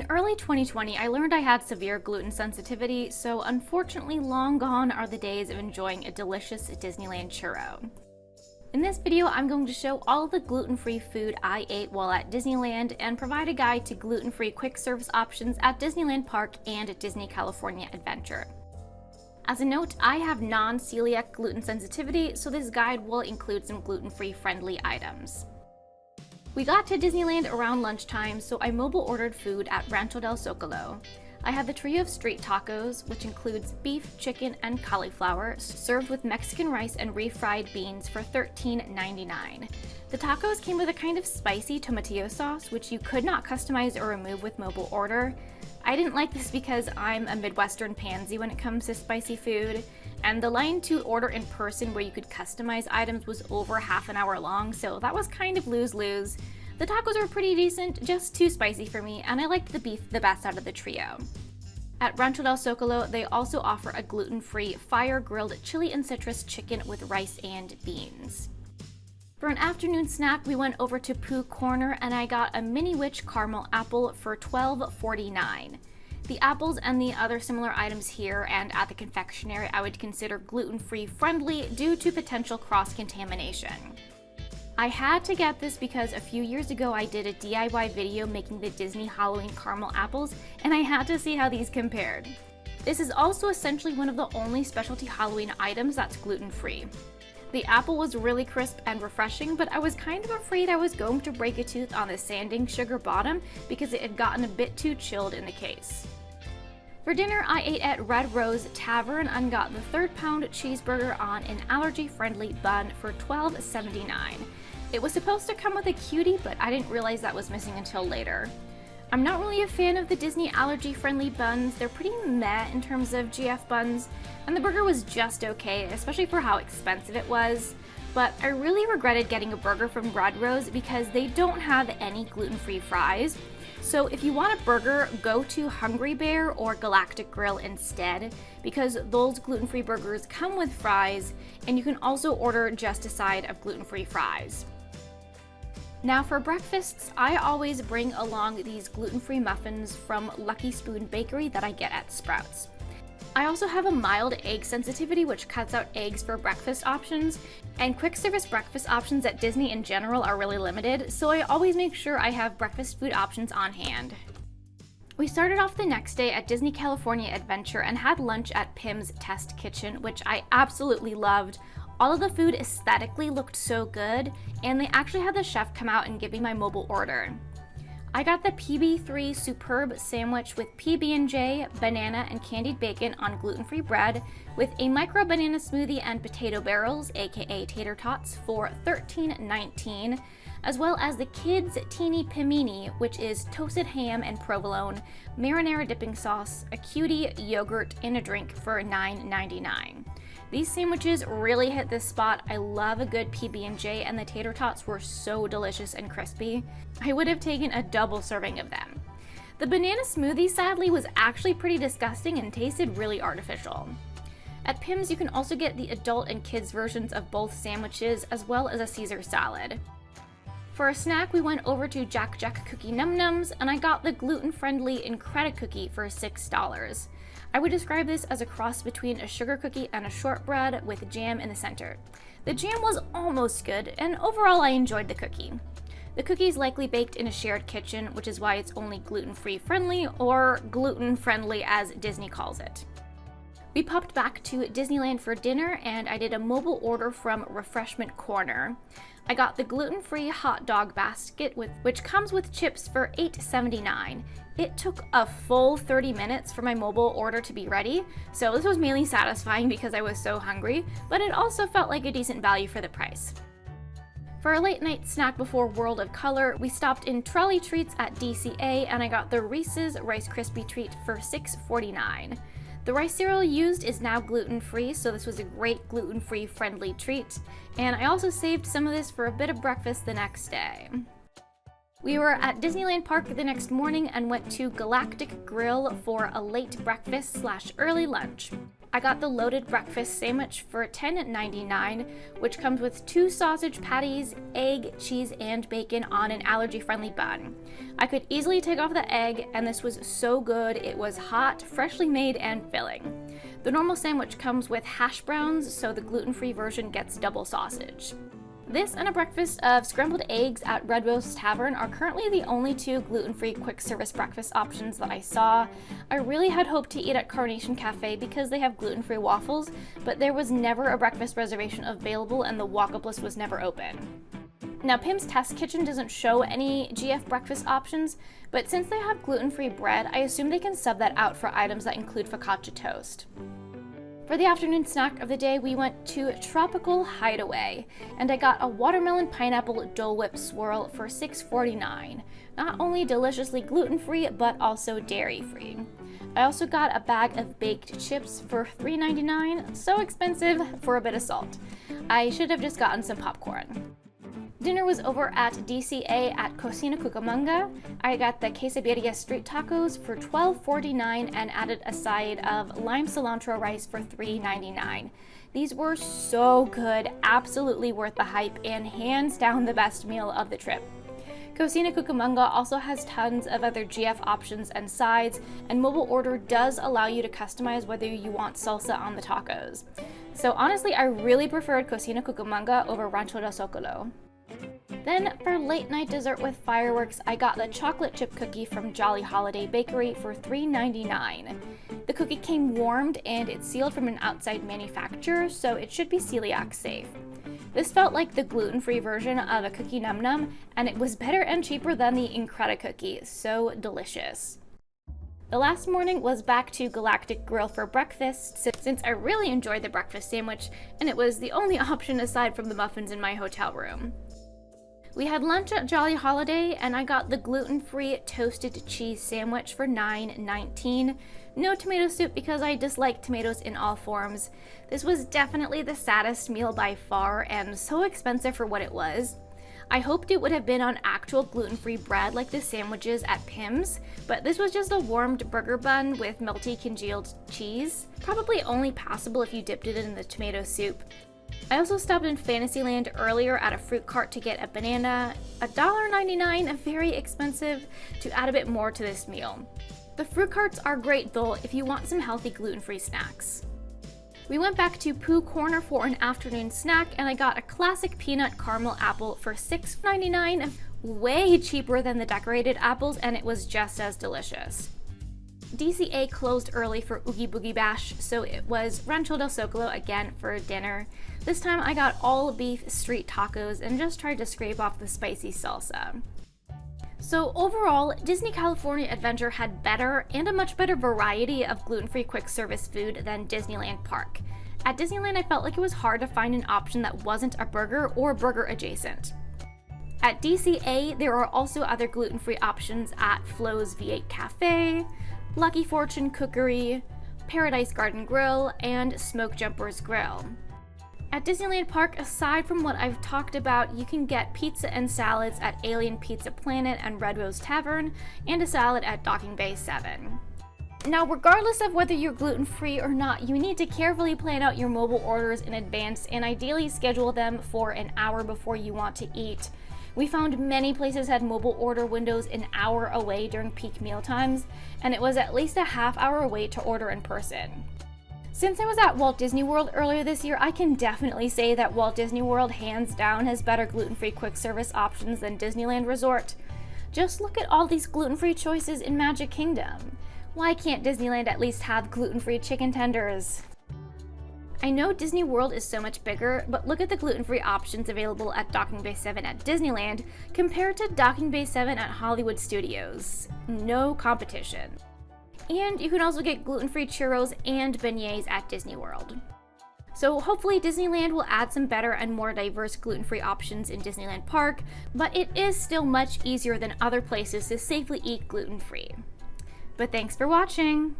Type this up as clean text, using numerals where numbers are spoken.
In early 2020, I learned I had severe gluten sensitivity, so unfortunately long gone are the days of enjoying a delicious Disneyland churro. In this video, I'm going to show all the gluten-free food I ate while at Disneyland and provide a guide to gluten-free quick service options at Disneyland Park and Disney California Adventure. As a note, I have non-celiac gluten sensitivity, so this guide will include some gluten-free friendly items. We got to Disneyland around lunchtime, so I mobile ordered food at Rancho del Zocalo. I had the trio of street tacos, which includes beef, chicken, and cauliflower, served with Mexican rice and refried beans for $13.99. The tacos came with a kind of spicy tomatillo sauce, which you could not customize or remove with mobile order. I didn't like this because I'm a Midwestern pansy when it comes to spicy food, and the line to order in person where you could customize items was over half an hour long, so that was kind of lose-lose. The tacos were pretty decent, just too spicy for me, and I liked the beef the best out of the trio. At Rancho del Zocalo, they also offer a gluten-free fire-grilled chili and citrus chicken with rice and beans. For an afternoon snack, we went over to Pooh Corner and I got a mini witch caramel apple for $12.49. The apples and the other similar items here and at the confectionery I would consider gluten-free friendly due to potential cross-contamination. I had to get this because a few years ago I did a DIY video making the Disney Halloween caramel apples and I had to see how these compared. This is also essentially one of the only specialty Halloween items that's gluten-free. The apple was really crisp and refreshing, but I was kind of afraid I was going to break a tooth on the sanding sugar bottom because it had gotten a bit too chilled in the case. For dinner, I ate at Rose Taverne and got the 3rd-pound cheeseburger on an allergy-friendly bun for $12.79. It was supposed to come with a cutie, but I didn't realize that was missing until later. I'm not really a fan of the Disney allergy-friendly buns. They're pretty meh in terms of GF buns, and the burger was just okay, especially for how expensive it was. But I really regretted getting a burger from Red Rose because they don't have any gluten-free fries. So if you want a burger, go to Hungry Bear or Galactic Grill instead, because those gluten-free burgers come with fries, and you can also order just a side of gluten-free fries. Now for breakfasts, I always bring along these gluten-free muffins from Lucky Spoon Bakery that I get at Sprouts. I also have a mild egg sensitivity, which cuts out eggs for breakfast options, and quick service breakfast options at Disney in general are really limited, so I always make sure I have breakfast food options on hand. We started off the next day at Disney California Adventure and had lunch at Pim's Test Kitchen, which I absolutely loved. All of the food aesthetically looked so good, and they actually had the chef come out and give me my mobile order. I got the PB3 Superb sandwich with PB&J, banana, and candied bacon on gluten-free bread with a micro banana smoothie and potato barrels, aka tater tots, for $13.19, as well as the Kids Teeny Pimini, which is toasted ham and provolone, marinara dipping sauce, a cutie, yogurt, and a drink for $9.99. These sandwiches really hit this spot. I love a good PB&J, and the tater tots were so delicious and crispy. I would have taken a double serving of them. The banana smoothie, sadly, was actually pretty disgusting and tasted really artificial. At Pim's, you can also get the adult and kids versions of both sandwiches, as well as a Caesar salad. For a snack, we went over to Jack Jack Cookie Num Nums, and I got the gluten-friendly Incredi cookie for $6. I would describe this as a cross between a sugar cookie and a shortbread with jam in the center. The jam was almost good, and overall I enjoyed the cookie. The cookie is likely baked in a shared kitchen, which is why it's only gluten-free friendly, or gluten-friendly as Disney calls it. We popped back to Disneyland for dinner, and I did a mobile order from Refreshment Corner. I got the gluten-free hot dog basket, which comes with chips for $8.79. It took a full 30 minutes for my mobile order to be ready, so this was mainly satisfying because I was so hungry, but it also felt like a decent value for the price. For a late night snack before World of Color, we stopped in Trolley Treats at DCA, and I got the Reese's Rice Krispie Treat for $6.49. The rice cereal used is now gluten-free, so this was a great gluten-free friendly treat, and I also saved some of this for a bit of breakfast the next day. We were at Disneyland Park the next morning and went to Galactic Grill for a late breakfast / early lunch. I got the loaded breakfast sandwich for $10.99, which comes with 2 sausage patties, egg, cheese, and bacon on an allergy-friendly bun. I could easily take off the egg, and this was so good. It was hot, freshly made, and filling. The normal sandwich comes with hash browns, so the gluten-free version gets double sausage. This and a breakfast of scrambled eggs at Rose Taverne are currently the only 2 gluten-free quick service breakfast options that I saw. I really had hoped to eat at Carnation Cafe because they have gluten-free waffles, but there was never a breakfast reservation available and the walk-up list was never open. Now, Pim's Test Kitchen doesn't show any GF breakfast options, but since they have gluten-free bread, I assume they can sub that out for items that include focaccia toast. For the afternoon snack of the day, we went to Tropical Hideaway, and I got a watermelon pineapple Dole Whip swirl for $6.49. Not only deliciously gluten-free, but also dairy-free. I also got a bag of baked chips for $3.99, so expensive for a bit of salt. I should have just gotten some popcorn. Dinner was over at DCA at Cocina Cucamonga. I got the quesadilla street tacos for $12.49 and added a side of lime cilantro rice for $3.99. These were so good, absolutely worth the hype, and hands down the best meal of the trip. Cocina Cucamonga also has tons of other GF options and sides, and mobile order does allow you to customize whether you want salsa on the tacos. So honestly, I really preferred Cocina Cucamonga over Rancho del Zocalo. Then, for late night dessert with fireworks, I got the chocolate chip cookie from Jolly Holiday Bakery for $3.99. The cookie came warmed and it's sealed from an outside manufacturer, so it should be celiac safe. This felt like the gluten-free version of a cookie num num, and it was better and cheaper than the Incredible cookie, so delicious. The last morning was back to Galactic Grill for breakfast, since I really enjoyed the breakfast sandwich, and it was the only option aside from the muffins in my hotel room. We had lunch at Jolly Holiday, and I got the gluten-free toasted cheese sandwich for $9.19. No tomato soup because I dislike tomatoes in all forms. This was definitely the saddest meal by far, and so expensive for what it was. I hoped it would have been on actual gluten-free bread like the sandwiches at Pim's, but this was just a warmed burger bun with melty congealed cheese. Probably only passable if you dipped it in the tomato soup. I also stopped in Fantasyland earlier at a fruit cart to get a banana, $1.99, very expensive, to add a bit more to this meal. The fruit carts are great though if you want some healthy gluten-free snacks. We went back to Pooh Corner for an afternoon snack, and I got a classic peanut caramel apple for $6.99, way cheaper than the decorated apples, and it was just as delicious. DCA closed early for Oogie Boogie Bash, so it was Rancho del Zocalo again for dinner. This time I got all beef street tacos and just tried to scrape off the spicy salsa. So overall, Disney California Adventure had better and a much better variety of gluten-free quick service food than Disneyland Park. At Disneyland, I felt like it was hard to find an option that wasn't a burger or burger adjacent. At DCA, there are also other gluten-free options at Flo's V8 Cafe, Lucky Fortune Cookery, Paradise Garden Grill, and Smoke Jumpers Grill. At Disneyland Park, aside from what I've talked about, you can get pizza and salads at Alien Pizza Planet and Red Rose Taverne, and a salad at Docking Bay 7. Now, regardless of whether you're gluten-free or not, you need to carefully plan out your mobile orders in advance and ideally schedule them for an hour before you want to eat. We found many places had mobile order windows an hour away during peak meal times, and it was at least a half-hour wait to order in person. Since I was at Walt Disney World earlier this year, I can definitely say that Walt Disney World hands down has better gluten-free quick service options than Disneyland Resort. Just look at all these gluten-free choices in Magic Kingdom. Why can't Disneyland at least have gluten-free chicken tenders? I know Disney World is so much bigger, but look at the gluten-free options available at Docking Bay 7 at Disneyland compared to Docking Bay 7 at Hollywood Studios. No competition. And you can also get gluten-free churros and beignets at Disney World. So hopefully Disneyland will add some better and more diverse gluten-free options in Disneyland Park, but it is still much easier than other places to safely eat gluten-free. But thanks for watching!